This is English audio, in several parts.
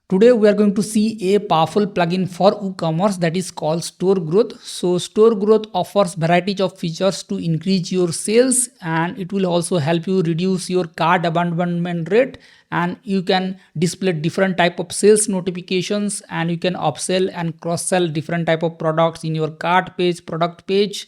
Today we are going to see a powerful plugin for WooCommerce that is called StoreGrowth. So StoreGrowth offers varieties of features to increase your sales, and it will also help you reduce your cart abandonment rate, and you can display different type of sales notifications, and you can upsell and cross sell different type of products in your cart page, product page,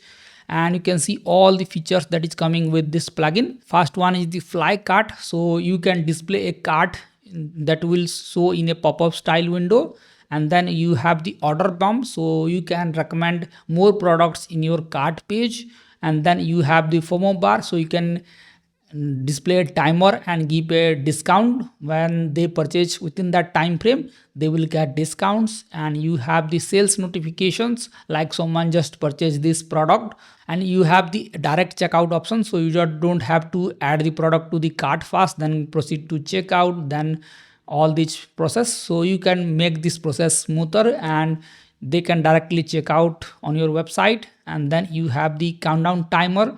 and you can see all the features that is coming with this plugin. First one is the fly cart. So you can display a cart that will show in a pop-up style window, and then you have the order bump, so you can recommend more products in your cart page, and then you have the FOMO bar, so you can display a timer and give a discount when they purchase within that time frame. They will get discounts, and you have the sales notifications like someone just purchased this product, and you have the direct checkout option, so you just don't have to add the product to the cart first then proceed to checkout, then all this process. So you can make this process smoother, and they can directly check out on your website. And then you have the countdown timer,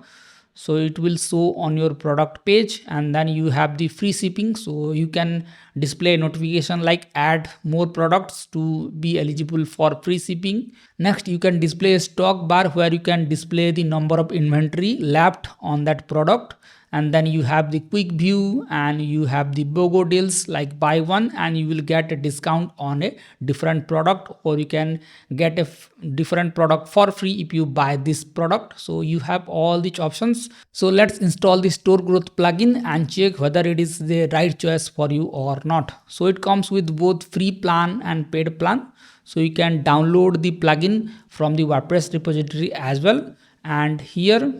so it will show on your product page, and then you have the free shipping, so you can display a notification like add more products to be eligible for free shipping. Next, you can display a stock bar where you can display the number of inventory left on that product, and then you have the quick view, and you have the BOGO deals like buy one and you will get a discount on a different product, or you can get a different product for free if you buy this product. So you have all these options. So let's install the StoreGrowth plugin and check whether it is the right choice for you or not. So it comes with both free plan and paid plan, so you can download the plugin from the WordPress repository as well. And here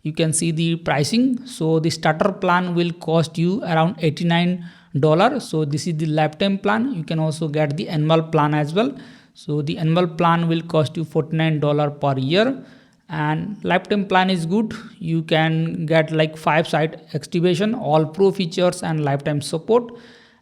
you can see the pricing. So the starter plan will cost you around $89. So this is the lifetime plan. You can also get the annual plan as well. So the annual plan will cost you $49 per year, and lifetime plan is good. You can get like 5 site activation, all pro features and lifetime support,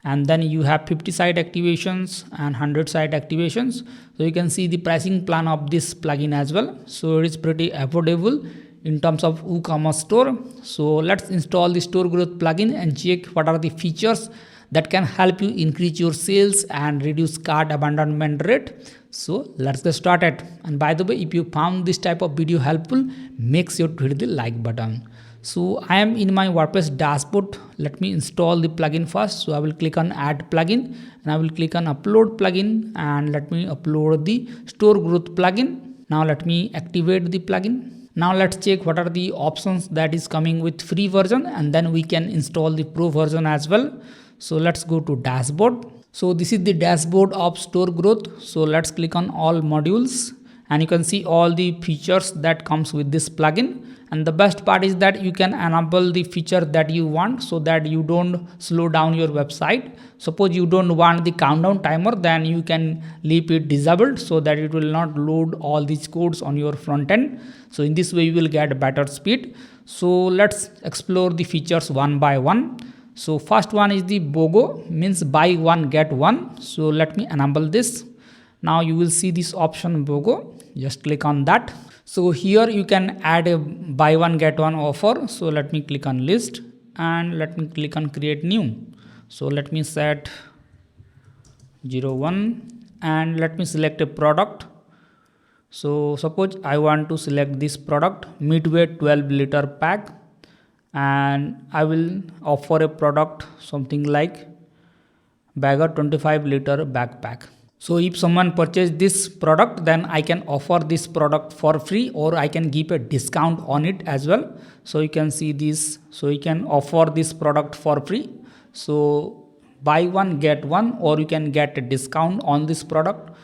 and then you have 50 site activations and 100 site activations. So you can see the pricing plan of this plugin as well. So it is pretty affordable in terms of WooCommerce store. So let's install the StoreGrowth plugin and check what are the features that can help you increase your sales and reduce cart abandonment rate. So let's get started. And by the way, if you found this type of video helpful, make sure to hit the like button. So I am in my WordPress dashboard. Let me install the plugin first. So I will click on add plugin, and I will click on upload plugin, and let me upload the StoreGrowth plugin. Now let me activate the plugin. Now let's check what are the options that is coming with free version, and then we can install the pro version as well. So let's go to dashboard. So this is the dashboard of StoreGrowth. So let's click on all modules, and you can see all the features that comes with this plugin. And the best part is that you can enable the feature that you want, so that you don't slow down your website. Suppose you don't want the countdown timer, then you can leave it disabled so that it will not load all these codes on your front end. So in this way you will get better speed. So let's explore the features one by one. So first one is the BOGO, means buy one get one. So let me enable this. Now you will see this option BOGO. Just click on that. So here you can add a buy one get one offer. So let me click on list, and let me click on create new. So let me set 01, and let me select a product. So suppose I want to select this product, midway 12-liter pack, and I will offer a product something like bagger 25-liter backpack. So if someone purchase this product, then I can offer this product for free, or I can give a discount on it as well. So you can see this. So you can offer this product for free. So buy one get one, or you can get a discount on this product.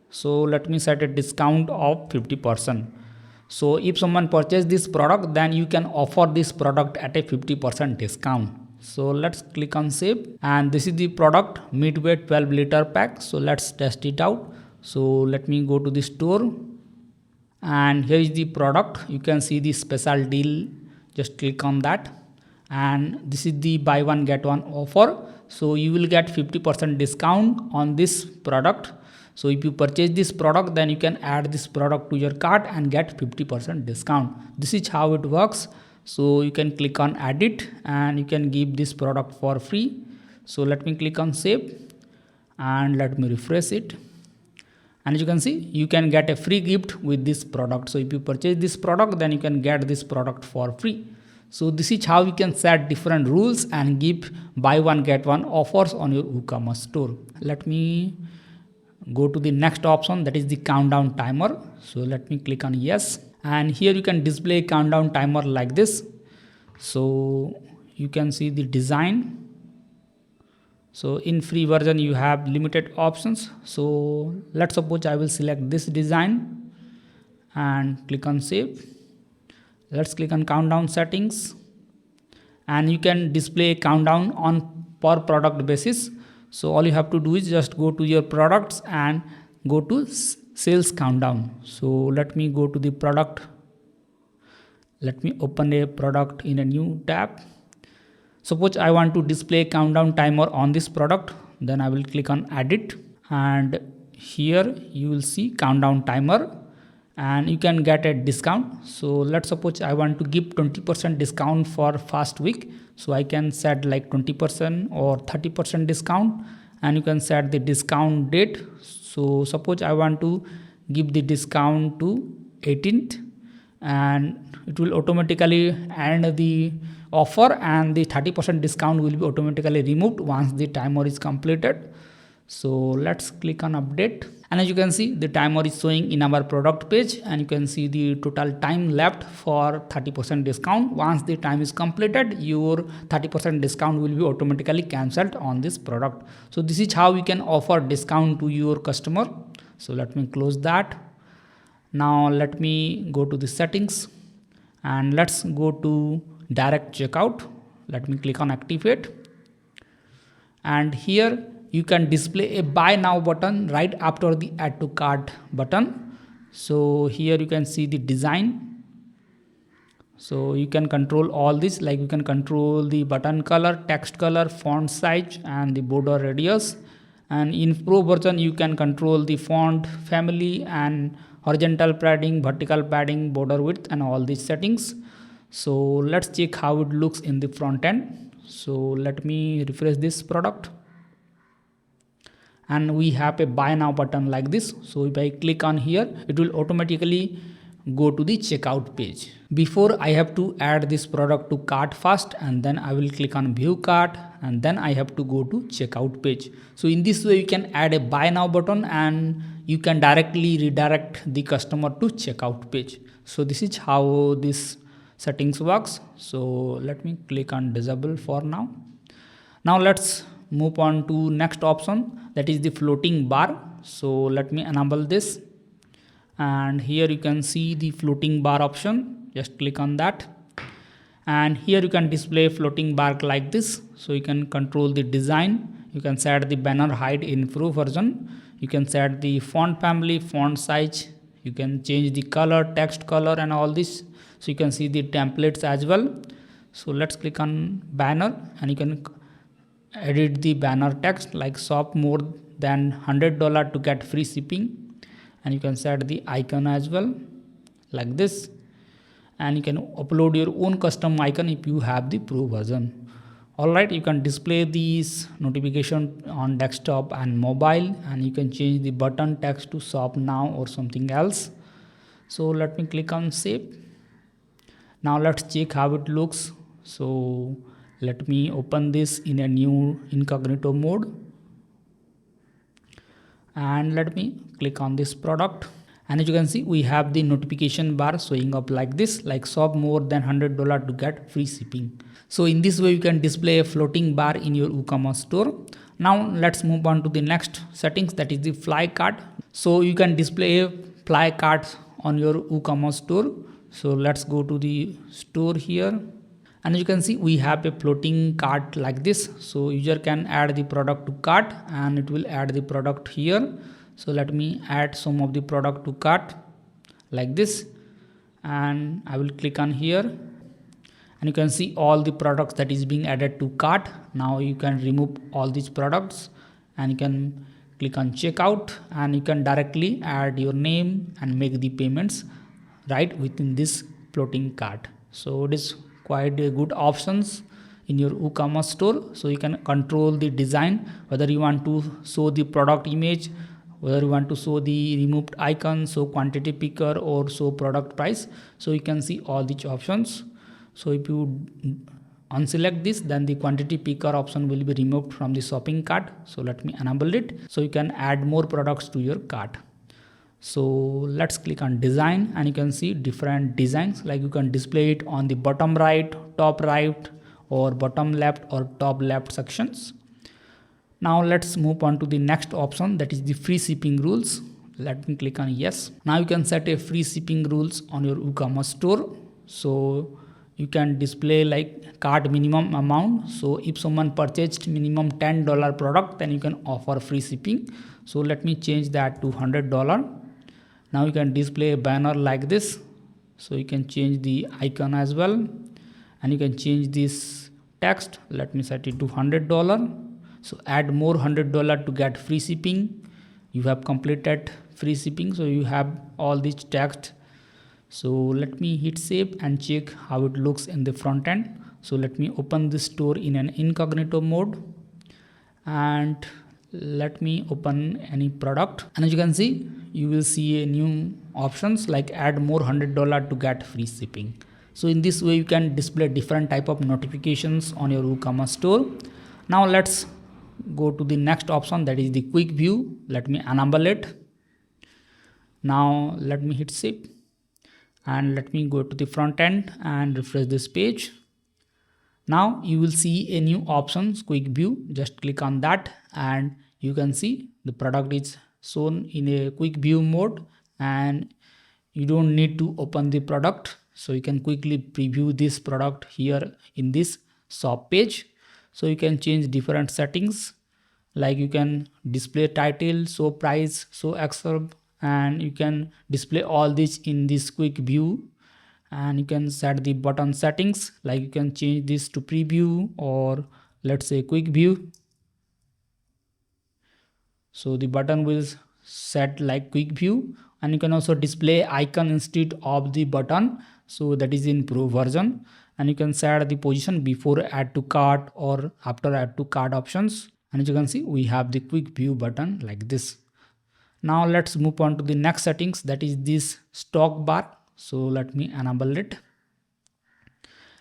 So let me set a discount of 50%. So if someone purchase this product, then you can offer this product at a 50% discount. So let's click on save, and this is the product, midway 12-liter pack. So let's test it out. So let me go to the store, and here is the product. You can see the special deal. Just click on that, and this is the buy one get one offer. So you will get 50% discount on this product. So if you purchase this product, then you can add this product to your cart and get 50% discount. This is how it works. So you can click on edit, and you can give this product for free. So let me click on save, and let me refresh it. And as you can see, you can get a free gift with this product. So if you purchase this product, then you can get this product for free. So this is how you can set different rules and give buy one get one offers on your WooCommerce store. Let me go to the next option, that is the countdown timer. So let me click on yes, and here you can display countdown timer like this. So you can see the design. So in free version you have limited options. So let's suppose I will select this design and click on save. Let's click on countdown settings, and you can display a countdown on per product basis. So all you have to do is just go to your products and go to sales countdown. So let me go to the product. Let me open a product in a new tab. Suppose I want to display countdown timer on this product, then I will click on edit, and here you will see countdown timer, and you can get a discount. So let's suppose I want to give 20% discount for first week. So I can set like 20% or 30% discount, and you can set the discount date. So suppose I want to give the discount to 18th, and it will automatically end the offer, and the 30% discount will be automatically removed once the timer is completed. So let's click on update, and as you can see, the timer is showing in our product page, and you can see the total time left for 30% discount. Once the time is completed, your 30% discount will be automatically cancelled on this product. So this is how you can offer discount to your customer. So let me close that. Now let me go to the settings, and let's go to direct checkout. Let me click on activate, and here you can display a buy now button right after the add to cart button. So here you can see the design. So you can control all this, like you can control the button color, text color, font size, and the border radius. And in pro version you can control the font family and horizontal padding, vertical padding, border width, and all these settings. So let's check how it looks in the front end. So let me refresh this product, and we have a buy now button like this. So if I click on here, it will automatically go to the checkout page. Before, I have to add this product to cart first, and then I will click on view cart, and then I have to go to checkout page. So in this way you can add a buy now button, and you can directly redirect the customer to checkout page. So this is how this settings works. So let me click on disable for now. Now let's move on to next option, that is the floating bar. So let me enable this, and here you can see the floating bar option. Just click on that, and here you can display floating bar like this. So you can control the design, you can set the banner height in pro version, you can set the font family, font size, you can change the color, text color, and all this. So you can see the templates as well. So let's click on banner, and you can edit the banner text like shop more than $100 to get free shipping, and you can set the icon as well like this, and you can upload your own custom icon if you have the pro version. Alright, you can display these notification on desktop and mobile, and you can change the button text to shop now or something else. So let me click on save. Now let's check how it looks. So let me open this in a new incognito mode, and let me click on this product, and as you can see, we have the notification bar showing up like this, like shop more than $100 to get free shipping. So in this way you can display a floating bar in your WooCommerce store. Now let's move on to the next settings, that is the fly cart. So you can display a fly cart on your WooCommerce store. So let's go to the store here, and as you can see, we have a floating cart like this. So user can add the product to cart, and it will add the product here. So let me add some of the product to cart like this, and I will click on here, and you can see all the products that is being added to cart. Now you can remove all these products, and you can click on checkout, and you can directly add your name and make the payments right within this floating cart. So it is quite a good options in your WooCommerce store. So you can control the design, whether you want to show the product image, whether you want to show the removed icon, show quantity picker, or show product price. So you can see all these options. So if you unselect this, then the quantity picker option will be removed from the shopping cart. So let me enable it. So you can add more products to your cart. So let's click on design, and you can see different designs, like you can display it on the bottom right, top right, or bottom left or top left sections. Now let's move on to the next option, that is the free shipping rules. Let me click on yes. Now you can set a free shipping rules on your WooCommerce store. So you can display like cart minimum amount. So if someone purchased minimum $10 product, then you can offer free shipping. So let me change that to $100. Now you can display a banner like this. So you can change the icon as well, and you can change this text. Let me set it to $100. So add more $100 to get free shipping. You have completed free shipping, so you have all this text. So let me hit save and check how it looks in the front end. So let me open this store in an incognito mode, and let me open any product, and as you can see, you will see a new options like add more $100 to get free shipping. So in this way you can display different type of notifications on your WooCommerce store. Now let's go to the next option, that is the quick view. Let me enable it. Now let me hit save, and let me go to the front end and refresh this page. Now you will see a new options, quick view. Just click on that, and you can see the product is shown in a quick view mode, and you don't need to open the product. So you can quickly preview this product here in this shop page. So you can change different settings, like you can display title, show price, show excerpt, and you can display all this in this quick view. And you can set the button settings, like you can change this to preview, or let's say quick view. So the button will set like quick view, and you can also display icon instead of the button. So that is in pro version, and you can set the position before add to cart or after add to cart options. And as you can see, we have the quick view button like this. Now let's move on to the next settings, that is this stock bar. So let me enable it,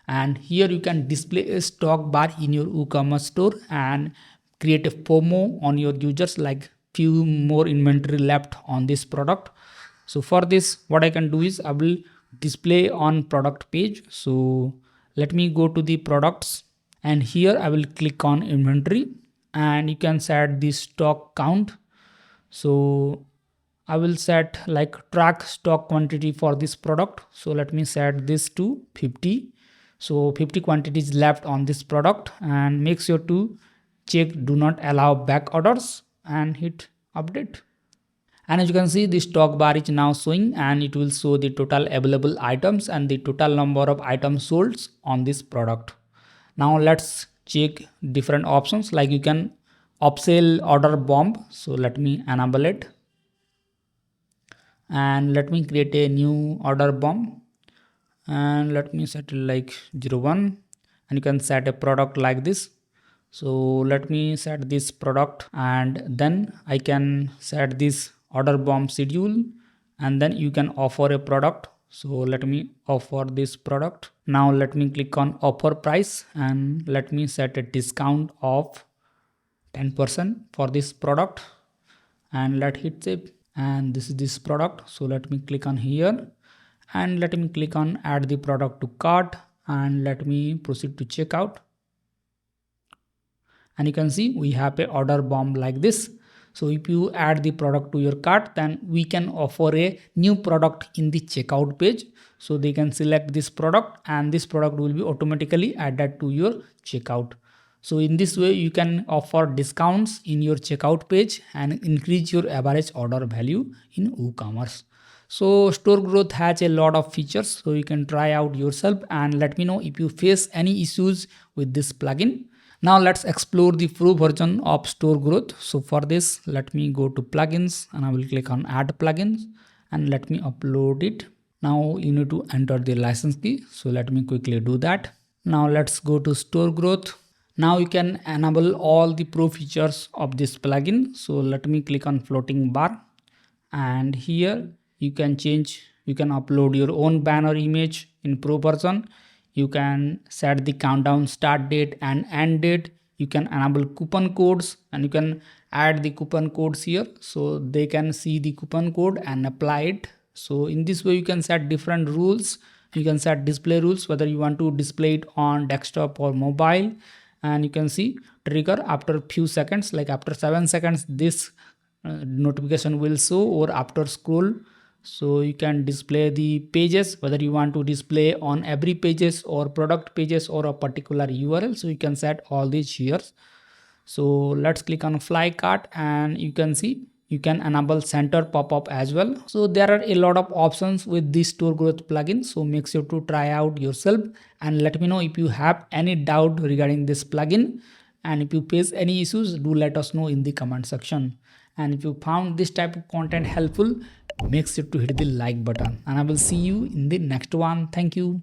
and here you can display a stock bar in your WooCommerce store and create a FOMO on your users, like few more inventory left on this product. So for this, what I can do is I will display on product page. So let me go to the products, and here I will click on inventory, and you can set the stock count. So I will set like track stock quantity for this product. So let me set this to 50. So 50 quantities left on this product, and make sure to check do not allow back orders and hit update. And as you can see, the stock bar is now showing, and it will show the total available items and the total number of items sold on this product. Now let's check different options, like you can upsell order Bumpf. So let me enable it, and let me create a new order Bumpf, and let me set it like 01, and you can set a product like this. So let me set this product, and then I can set this order Bumpf schedule, and then you can offer a product. So let me offer this product. Now let me click on offer price, and let me set a discount of 10% for this product, and let hit save. And this is this product. So let me click on here, and let me click on add the product to cart, and let me proceed to checkout. And you can see we have a order Bumpf like this. So if you add the product to your cart, then we can offer a new product in the checkout page. So they can select this product, and this product will be automatically added to your checkout. So in this way, you can offer discounts in your checkout page and increase your average order value in WooCommerce. So StoreGrowth has a lot of features, so you can try out yourself and let me know if you face any issues with this plugin. Now let's explore the pro version of StoreGrowth. So for this, let me go to plugins, and I will click on add plugins, and let me upload it. Now you need to enter the license key. So let me quickly do that. Now let's go to store growth. Now you can enable all the pro features of this plugin. So let me click on floating bar, and here you can upload your own banner image in pro version. You can set the countdown start date and end date. You can enable coupon codes, and you can add the coupon codes here so they can see the coupon code and apply it. So in this way you can set different rules. You can set display rules, whether you want to display it on desktop or mobile, and you can see trigger after few seconds, like after 7 seconds this notification will show, or after scroll. So you can display the pages, whether you want to display on every pages or product pages or a particular URL. So you can set all these here. So let's click on fly cart, and you can see you can enable center pop-up as well. So there are a lot of options with this store growth plugin, so make sure to try out yourself and let me know if you have any doubt regarding this plugin, and if you face any issues, do let us know in the comment section. And if you found this type of content helpful, make sure to hit the like button, and I will see you in the next one. Thank you.